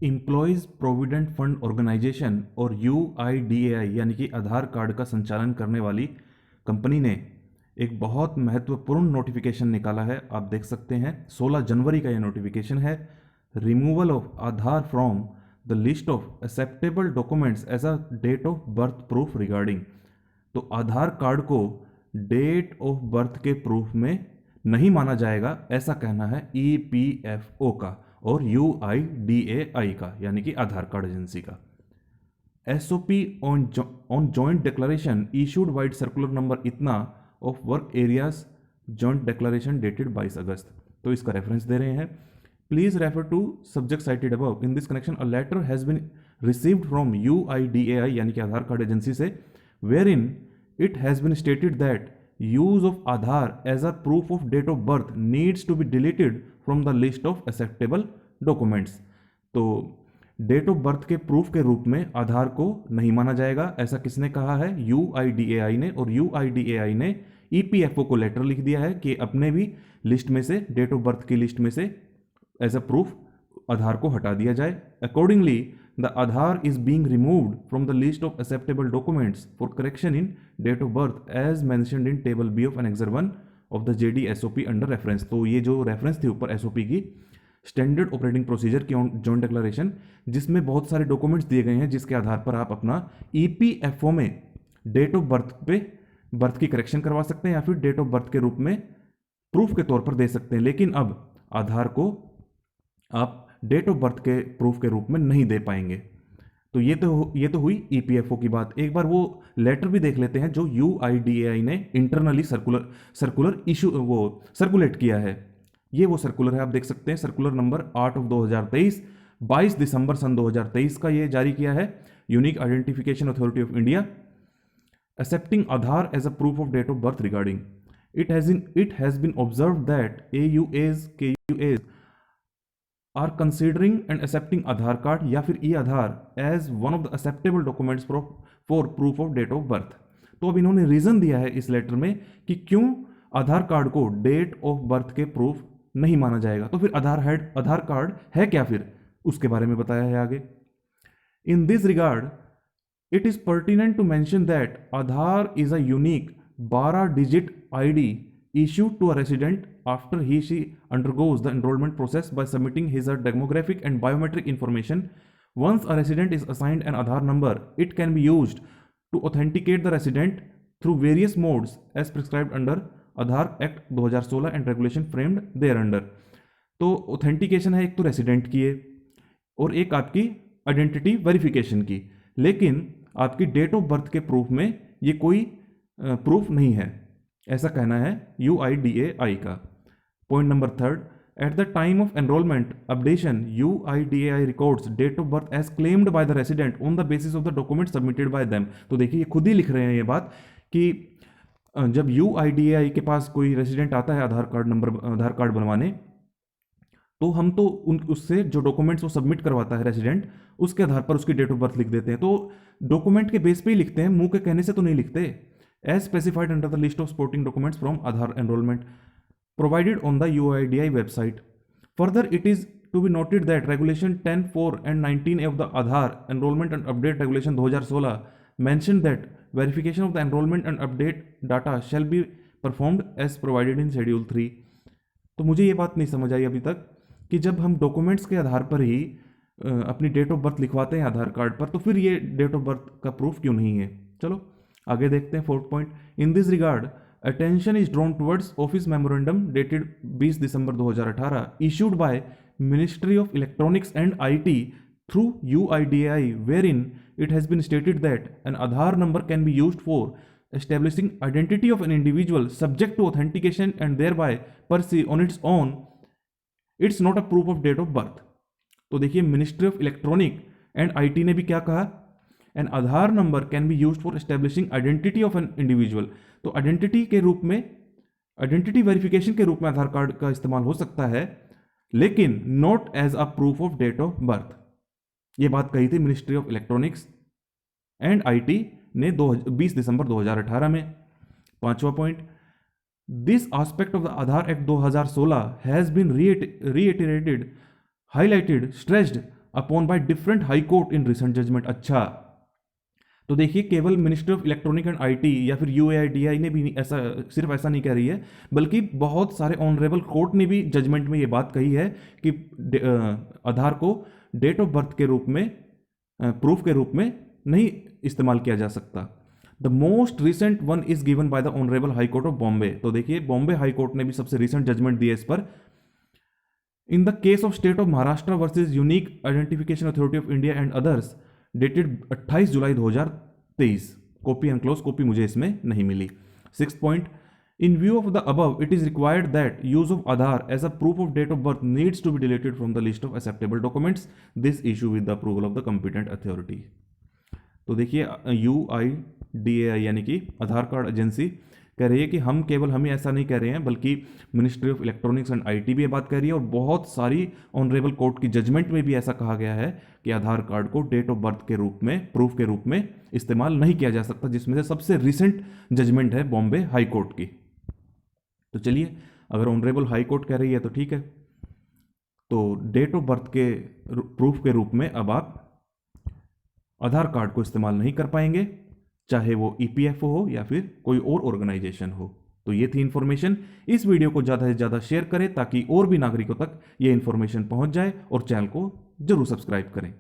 Employees provident fund organisation और UIDAI यानी कि आधार कार्ड का संचालन करने वाली कंपनी ने एक बहुत महत्वपूर्ण नोटिफिकेशन निकाला है। आप देख सकते हैं 16 जनवरी का यह नोटिफिकेशन है। Removal of Aadhaar from the list of acceptable documents as a date of birth proof regarding. तो आधार कार्ड को डेट ऑफ बर्थ के प्रूफ में नहीं माना जाएगा, ऐसा कहना है EPFO का और UIDAI का यानी कि आधार कार्ड एजेंसी का। SOP on joint declaration issued by circular number इतना of work areas joint declaration dated 22 August. तो इसका रेफरेंस दे रहे हैं। Please refer to subject cited above. In this connection a letter has been received from UIDAI यानी कि Aadhaar card agency से, wherein it has been stated that use of Aadhaar as a proof of date of birth needs to be deleted from the list of acceptable documents। तो date of birth के proof के रूप में आधार को नहीं माना जाएगा, ऐसा किसने कहा है? UIDAI ने। और UIDAI ने EPFO को लेटर लिख दिया है कि अपने भी लिस्ट में से, डेट ऑफ बर्थ की लिस्ट में से एज अ प्रूफ आधार को हटा दिया जाए। Accordingly the Aadhaar is being removed from the list of acceptable documents for correction in date of birth as mentioned in table B of annexure 1 of the JD SOP under reference। तो ये जो reference थी ऊपर SOP की, standard operating procedure की joint declaration, जिसमें बहुत सारे डॉक्यूमेंट्स दिए गए हैं जिसके आधार पर आप अपना EPFO में डेट ऑफ बर्थ पे बर्थ की करेक्शन करवा सकते हैं या फिर डेट ऑफ बर्थ के रूप में प्रूफ के तौर पर दे सकते हैं। लेकिन अब आधार को आप डेट ऑफ बर्थ के प्रूफ के रूप में नहीं दे पाएंगे। तो ये तो हुई EPFO की बात। एक बार वो लेटर भी देख लेते हैं जो UIDAI ने इंटरनली सर्कुलर इशू वो सर्कुलेट किया है। ये वो सर्कुलर है, आप देख सकते हैं, सर्कुलर नंबर 8 ऑफ 2023, 22 दिसंबर सन 2023 का ये जारी किया है। Unique identification authority of India accepting Aadhaar as a proof of date of birth regarding it has been observed that AUAs KUAs are considering and accepting Aadhaar card या फिर e-Aadhaar as one of the acceptable documents for proof of date of birth। तो अब इन्होंने reason दिया है इस letter में कि क्यों आधार कार्ड को डेट ऑफ बर्थ के प्रूफ नहीं माना जाएगा। तो फिर आधार कार्ड है क्या, फिर उसके बारे में बताया है आगे। In this regard it is pertinent to mention that Aadhaar is a unique 12-digit ID issued to a resident after she undergoes the enrollment process by submitting his demographic and biometric information। Once a resident is assigned an Aadhaar number, it can be used to authenticate the resident through various modes as prescribed under Aadhaar Act 2016 and regulation framed thereunder। तो authentication है एक तो resident की है और एक आपकी identity verification की, लेकिन आपकी डेट ऑफ बर्थ के प्रूफ में ये कोई प्रूफ नहीं है, ऐसा कहना है UIDAI का। Point number 3, at the time of enrolment updation UIDAI records date of birth as claimed by the resident on the basis of the document submitted by them. तो देखिए ये खुद ही लिख रहे हैं ये बात कि जब UIDAI के पास कोई रेसिडेंट आता है आधार कार्ड बनवाने, तो हम तो उससे जो डॉक्यूमेंट्स वो सबमिट करवाता है रेसिडेंट, उसके आधार पर उसकी डेट ऑफ बर्थ लिख देते हैं। तो डॉक्यूमेंट के बेस पे ही लिखते हैं, मुंह के कहने से तो नहीं लिखते। As specified under the list of supporting documents from Aadhaar enrolment provided on the UIDAI website. Further it is to be noted that regulation 10(4) and 19 of the Aadhaar enrolment and update regulation 2016 mentioned that verification of the enrollment and update data shall be performed as provided in Schedule 3। तो मुझे ये बात नहीं समझ आई अभी तक कि जब हम डॉक्यूमेंट्स के आधार पर ही अपनी डेट ऑफ बर्थ लिखवाते हैं आधार कार्ड पर, तो फिर ये डेट ऑफ बर्थ का प्रूफ क्यों नहीं है। चलो आगे देखते हैं। 4th point, in this regard attention is drawn towards office memorandum dated 20 दिसंबर 2018 issued by ministry of electronics and IT through UIDAI, wherein it has been stated that an Aadhaar number can be used for establishing identity of an individual subject to authentication and thereby per se on its own it's not a proof of date of birth। तो देखिए ministry of electronic and IT ने भी क्या कहा, an Aadhaar number can be used for establishing identity of an individual. तो identity के रूप में, आइडेंटिटी वेरिफिकेशन के रूप में आधार कार्ड का इस्तेमाल हो सकता है, लेकिन not as a proof of date of birth. ये बात कही थी ministry of electronics and IT ने 20 दिसंबर 2018 में। 5वां point, this aspect of the Aadhaar act 2016 has been reiterated, highlighted, stressed upon by different high court in recent judgement. अच्छा, तो देखिए केवल ministry of electronic and IT या फिर यूएआईडीआई ने भी ऐसा, सिर्फ ऐसा नहीं कह रही है, बल्कि बहुत सारे ऑनरेबल कोर्ट ने भी जजमेंट में ये बात कही है कि आधार को डेट ऑफ बर्थ के रूप में, प्रूफ के रूप में नहीं इस्तेमाल किया जा सकता। The most recent one is given by the honourable high court of Bombay. तो देखिए बॉम्बे हाई कोर्ट ने भी सबसे रिसेंट जजमेंट दिया इस पर। In the case of state of Maharashtra versus unique identification authority of India and others dated 28 July 2023। Copy enclose copy मुझे इसमें नहीं मिली। 6 point, in view of the above it is required that use of Aadhaar as a proof of date of birth needs to be deleted from the list of acceptable documents, this issue with the approval of the competent authority. तो देखिए UIDAI यानी कि Aadhaar card agency कह रही है कि हम ऐसा नहीं कह रहे हैं, बल्कि ministry of electronics and IT भी ये बात कह रही है, और बहुत सारी ऑनरेबल कोर्ट की जजमेंट में भी ऐसा कहा गया है कि आधार कार्ड को डेट ऑफ बर्थ के रूप में, प्रूफ के रूप में इस्तेमाल नहीं किया जा सकता, जिसमें से सबसे रिसेंट जजमेंट है बॉम्बे हाई कोर्ट की। तो चलिए, अगर ऑनरेबल हाई कोर्ट कह रही है तो ठीक है, तो डेट ऑफ बर्थ के प्रूफ के रूप में अब आप आधार कार्ड को इस्तेमाल नहीं कर पाएंगे, चाहे वो EPFO हो या फिर कोई और ऑर्गेनाइजेशन हो। तो ये थी इन्फॉर्मेशन। इस वीडियो को ज़्यादा से ज़्यादा शेयर करें ताकि और भी नागरिकों तक ये इन्फॉर्मेशन पहुंच जाए, और चैनल को जरूर सब्सक्राइब करें।